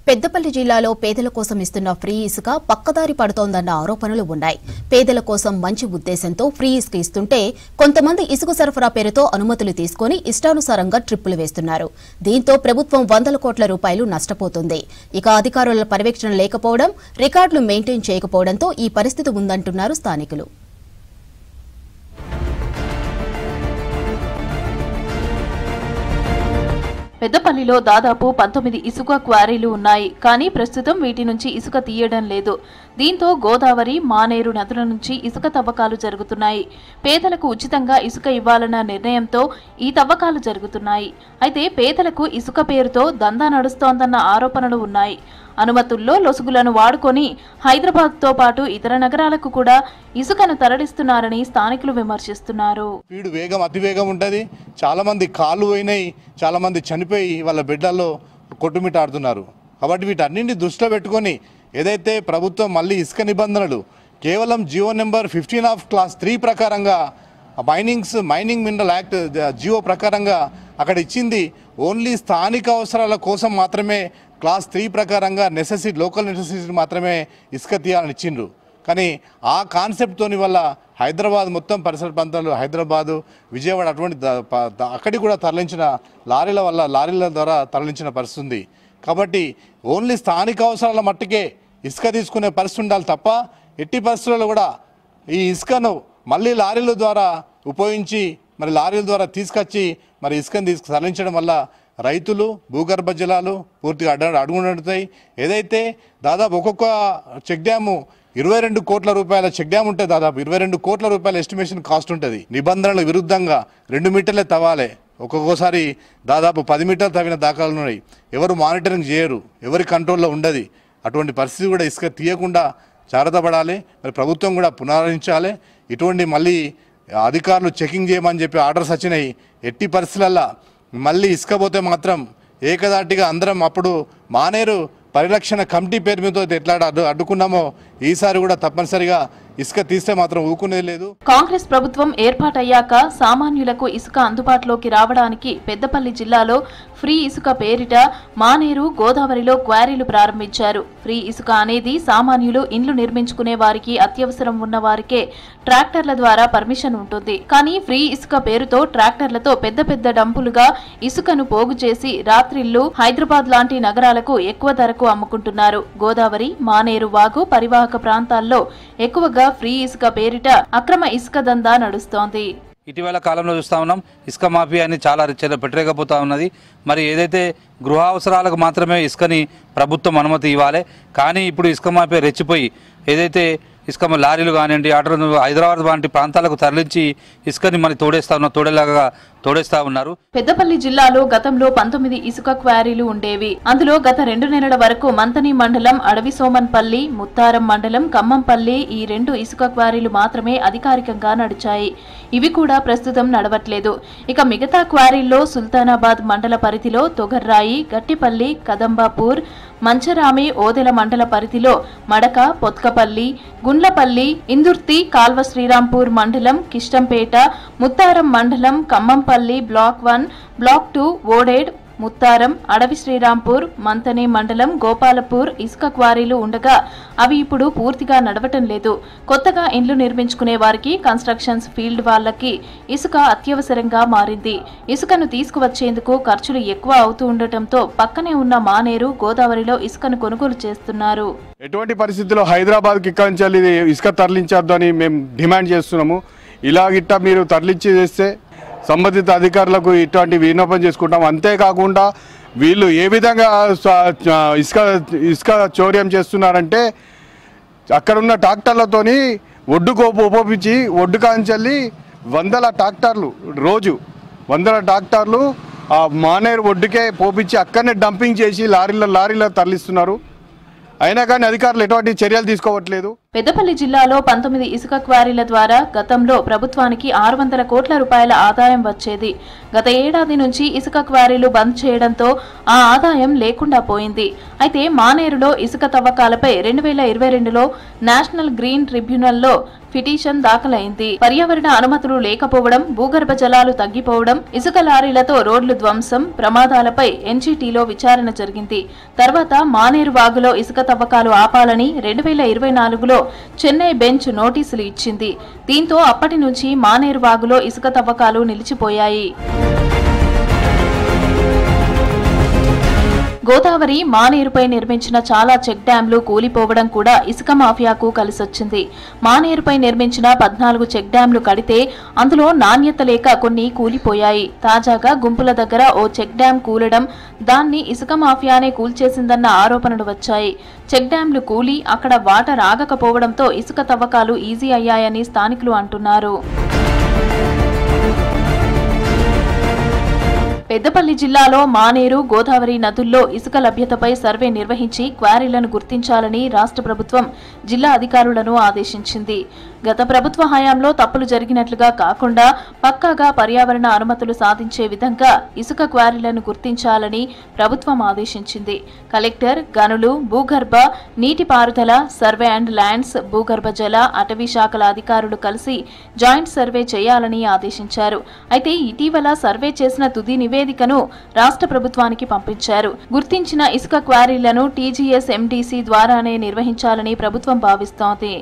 పెద్దపల్లి జిల్లాలో పేదల కోసం ఇస్తున్న ఫ్రీ ఇసుక పక్కదారి పడుతోందన్న ఆరోపణలు ఉన్నాయి. పేదల కోసం మంచి ఉద్దేశంతో ఫ్రీ ఇసుక ఇస్తుంటే కొంతమంది ఇసుక సరఫరా పేరుతో అనుమతులు తీసుకుని ఇష్టానుసారంగా ట్రిప్పులు వేస్తున్నారు. దీంతో ప్రభుత్వం వందల కోట్ల రూపాయలు నష్టపోతుంది. ఇక అధికారుల పర్యవేక్షణ లేకపోవడం, రికార్డులు మెయింటైన్ చేయకపోవడంతో ఈ పరిస్థితి ఉందంటున్నారు స్థానికులు. పెద్దపల్లిలో దాదాపు 19 ఇసుక క్వారీలు ఉన్నాయి. కానీ ప్రస్తుతం వీటి నుంచి ఇసుక తీయడం లేదు. దీంతో గోదావరి, మానేరు నదుల నుంచి ఇసుక తవ్వకాలు జరుగుతున్నాయి. పేదలకు ఉచితంగా ఇసుక ఇవ్వాలన్న నిర్ణయంతో ఈ తవ్వకాలు జరుగుతున్నాయి. అయితే పేదలకు ఇసుక పేరుతో దందా నడుస్తోందన్న ఆరోపణలు ఉన్నాయి. అనుమతుల్లో లొసుగులను వాడుకొని హైదరాబాద్తో పాటు ఇతర నగరాలకు కూడా ఇసుకను తరలిస్తున్నారని స్థానికులు విమర్శిస్తున్నారు. స్పీడ్ వేగం అతివేగం ఉంటుంది. చాలా మంది కాళ్ళు పోయినాయి, చాలా మంది చనిపోయి వాళ్ళ బిడ్డల్లో కొట్టుమిట్టాడుతున్నారు. కాబట్టి వీటన్నింటినీ దృష్టిలో పెట్టుకొని ఏదైతే ప్రభుత్వం మళ్ళీ ఇసుక నిబంధనలు కేవలం జియో నెంబర్ 15 ఆఫ్ క్లాస్ 3 ప్రకారంగా మైనింగ్ మినరల్ యాక్ట్ జియో ప్రకారంగా అక్కడ ఇచ్చింది ఓన్లీ స్థానిక అవసరాల కోసం మాత్రమే క్లాస్ 3 ప్రకారంగా లోకల్ నెసెసిటీ మాత్రమే ఇసుక తీయాలని ఇచ్చిండ్రు. కానీ ఆ కాన్సెప్ట్తోని వల్ల హైదరాబాద్ మొత్తం పరిసర ప్రాంతాలు, హైదరాబాదు, విజయవాడ అటువంటి అక్కడికి కూడా తరలించిన లారీల ద్వారా తరలించిన పరిస్థితి ఉంది. కాబట్టి ఓన్లీ స్థానిక అవసరాల మట్టుకే ఇసుక తీసుకునే పరిస్థితి ఉండాలి తప్ప ఎట్టి పరిస్థితుల్లో కూడా ఈ ఇసుకను మళ్ళీ లారీల ద్వారా ఉపయోగించి మరి లారీల ద్వారా తీసుకొచ్చి మరి ఇసుకను తరలించడం వల్ల రైతులు, భూగర్భ జలాలు పూర్తిగా అడుగుంటాయి. ఏదైతే దాదాపు ఒక్కొక్క చెక్ డ్యాము 22 కోట్ల రూపాయల చెక్ డ్యామ్ ఉంటే దాదాపు 22 కోట్ల రూపాయల ఎస్టిమేషన్ కాస్ట్ ఉంటుంది. నిబంధనల విరుద్ధంగా 2 మీటర్లే తవ్వాలి. ఒక్కొక్కసారి దాదాపు 10 మీటర్లు తవ్విన దాఖలాలు ఉన్నాయి. ఎవరు మానిటరింగ్ చేయరు, ఎవరి కంట్రోల్లో ఉండదు. అటువంటి పరిస్థితి కూడా ఇసుక తీయకుండా జాగ్రత్త పడాలి. మరి ప్రభుత్వం కూడా పునరుద్ధరించాలి. ఇటువంటి మళ్ళీ అధికారులు చెకింగ్ చేయమని చెప్పి ఆర్డర్స్ వచ్చినాయి. ఎట్టి పరిస్థితులల్లో మళ్ళీ ఇసుక పోతే మాత్రం ఏకదాటిగా అందరం అప్పుడు మానేరు పరిరక్షణ కమిటీ పేరు మీద ఎట్లా అడ్డుకున్నామో ఈసారి కూడా తప్పనిసరిగా ఇసుక తీస్తే మాత్రం ఊకునేది లేదు. కాంగ్రెస్ ప్రభుత్వం ఏర్పాటయ్యాక సామాన్యులకు ఇసుక అందుబాటులోకి రావడానికి పెద్దపల్లి జిల్లాలో ఫ్రీ ఇసుక పేరిట మానేరు, గోదావరిలో క్వారీలు ప్రారంభించారు. ఫ్రీ ఇసుక అనేది సామాన్యులు ఇండ్లు నిర్మించుకునే వారికి, అత్యవసరం ఉన్న వారికే ట్రాక్టర్ల ద్వారా పర్మిషన్ ఉంటుంది. కానీ ఫ్రీ ఇసుక పేరుతో ట్రాక్టర్లతో పెద్ద పెద్ద డంపులుగా ఇసుకను పోగు చేసి రాత్రిళ్లు హైదరాబాద్ లాంటి నగరాలకు ఎక్కువ ధరకు అమ్ముకుంటున్నారు. గోదావరి, మానేరు వాగు పరివాహక ప్రాంతాల్లో ఎక్కువగా ఫ్రీ ఇసుక పేరిట అక్రమ ఇసుక దందా నడుస్తోంది. ఇటీవల కాలంలో చూస్తా ఉన్నాం, ఇసుక మాఫియా అని చాలా పెట్టలేకపోతా ఉన్నది. మరి ఏదైతే గృహ అవసరాలకు మాత్రమే ఇసుకని ప్రభుత్వం అనుమతి ఇవ్వాలి, కానీ ఇప్పుడు ఇసుక మాఫియా రెచ్చిపోయి ఏదైతే ఇసుక లారీలు కానివ్వండి, ఆటోలు హైదరాబాద్ వంటి ప్రాంతాలకు తరలించి ఇసుకని మరి తోడేస్తా ఉన్నారు. పెద్దపల్లి జిల్లాలో గతంలో 19 ఇసుక క్వారీలు ఉండేవి. అందులో గత 2 నెలల వరకు మంతని మండలం, అడవిసోమన్పల్లి, ముత్తారం మండలం, ఖమ్మంపల్లి ఈ 2 ఇసుక క్వారీలు మాత్రమే అధికారికంగా నడిచాయి. ఇవి కూడా ప్రస్తుతం నడవట్లేదు. ఇక మిగతా క్వారీల్లో సుల్తానాబాద్ మండల పరిధిలో తొగర్రాయి, గట్టిపల్లి, కదంబాపూర్, మంచరామి, ఓదెల మండల పరిధిలో మడక, పొత్కపల్లి, గుండ్లపల్లి, ఇందుర్తి, కాల్వ శ్రీరాంపూర్ మండలం, కిష్టంపేట, ముత్తారం మండలం, ఖమ్మంపల్లి బ్లాక్ 1, బ్లాక్ 2, ఓడేడ్, ముత్తారం, అడవి శ్రీరాంపూర్, మంతని మండలం, గోపాలపూర్ ఇసుక క్వారీలు ఉండగా అవి ఇప్పుడు పూర్తిగా నడవటం లేదు. కొత్తగా ఇండ్లు నిర్మించుకునే వారికి, కన్స్ట్రక్షన్స్ ఫీల్డ్ వాళ్ళకి ఇసుక అత్యవసరంగా మారింది. ఇసుకను తీసుకువచ్చేందుకు ఖర్చులు ఎక్కువ అవుతూ ఉండటంతో పక్కనే ఉన్న మానేరు, గోదావరిలో ఇసుకను కొనుగోలు చేస్తున్నారు. ఎటువంటి పరిస్థితుల్లో హైదరాబాద్కి ఇక్కడి నుంచి ఇసుక తరలించొద్దు అని మేము డిమాండ్ చేస్తున్నాము. ఇలాగిట్ట మీరు తరలించి చేస్తే సంబంధిత అధికారులకు ఇటువంటి విన్నపం చేసుకుంటాం. అంతేకాకుండా వీళ్ళు ఏ విధంగా ఇసుక చౌర్యం చేస్తున్నారంటే అక్కడున్న ట్రాక్టర్లతోని ఒడ్డుకు ఉపయోగించి ఒడ్డు కాంచెల్లి 100 ట్రాక్టర్లు రోజు 100 ట్రాక్టర్లు ఆ మానేరు ఒడ్డుకే పోపించి అక్కడనే డంపింగ్ చేసి లారీల తరలిస్తున్నారు. అయినా కానీ అధికారులు ఎటువంటి చర్యలు తీసుకోవట్లేదు. పెద్దపల్లి జిల్లాలో 19 ఇసుక క్వారీల ద్వారా గతంలో ప్రభుత్వానికి 600 కోట్ల రూపాయల ఆదాయం వచ్చేది. గత ఏడాది నుంచి ఇసుక క్వారీలు బంద్ చేయడంతో ఆ ఆదాయం లేకుండా పోయింది. అయితే మానేరులో ఇసుక తవ్వకాలపై 2022లో నేషనల్ గ్రీన్ ట్రిబ్యునల్లో పిటిషన్ దాఖలైంది. పర్యావరణ అనుమతులు లేకపోవడం, భూగర్భ జలాలు తగ్గిపోవడం, ఇసుక లారీలతో రోడ్లు ధ్వంసం, ప్రమాదాలపై ఎన్జీటీలో విచారణ జరిగింది. తర్వాత మానేరు వాగులో ఇసుక తవ్వకాలు ఆపాలని 2024లో చెన్నై బెంచ్ నోటీసులు ఇచ్చింది. దీంతో అప్పటి నుంచి మానేరు వాగులో ఇసుక తవ్వకాలు నిలిచిపోయాయి. గోదావరి మానేరుపై నిర్మించిన చాలా చెక్ డ్యాంలు కూలిపోవడం కూడా ఇసుక మాఫియాకు కలిసొచ్చింది. మానేరుపై నిర్మించిన 14 చెక్ డ్యాంలు కడితే అందులో నాణ్యత లేక కొన్ని కూలిపోయాయి. తాజాగా గుంపుల దగ్గర ఓ చెక్ డ్యాం కూలడం, దాన్ని ఇసుక మాఫియానే కూల్చేసిందన్న ఆరోపణలు వచ్చాయి. చెక్ డ్యాంలు కూలి అక్కడ వాటర్ ఆగకపోవడంతో ఇసుక తవ్వకాలు ఈజీ అయ్యాయని స్థానికులు అంటున్నారు. పెద్దపల్లి జిల్లాలో మానేరు, గోదావరి నదుల్లో ఇసుక లభ్యతపై సర్వే నిర్వహించి క్వారీలను గుర్తించాలని రాష్ట్ర ప్రభుత్వం జిల్లా అధికారులను ఆదేశించింది. గత ప్రభుత్వ హయాంలో తప్పులు జరిగినట్లుగా కాకుండా పక్కాగా పర్యావరణ అనుమతులు సాధించే విధంగా ఇసుక క్వారీలను గుర్తించాలని ప్రభుత్వం ఆదేశించింది. కలెక్టర్, గనులు, భూగర్భ, నీటిపారుదల, సర్వే అండ్ ల్యాండ్స్, భూగర్భ జల, అటవీ శాఖల అధికారులు కలిసి జాయింట్ సర్వే చేయాలని ఆదేశించారు. అయితే ఇటీవల సర్వే చేసిన తుది నివేదికను రాష్ట్ర ప్రభుత్వానికి పంపించారు. గుర్తించిన ఇసుక క్వారీలను టీజీఎస్ ఎండీసీ ద్వారానే నిర్వహించాలని ప్రభుత్వం భావిస్తోంది.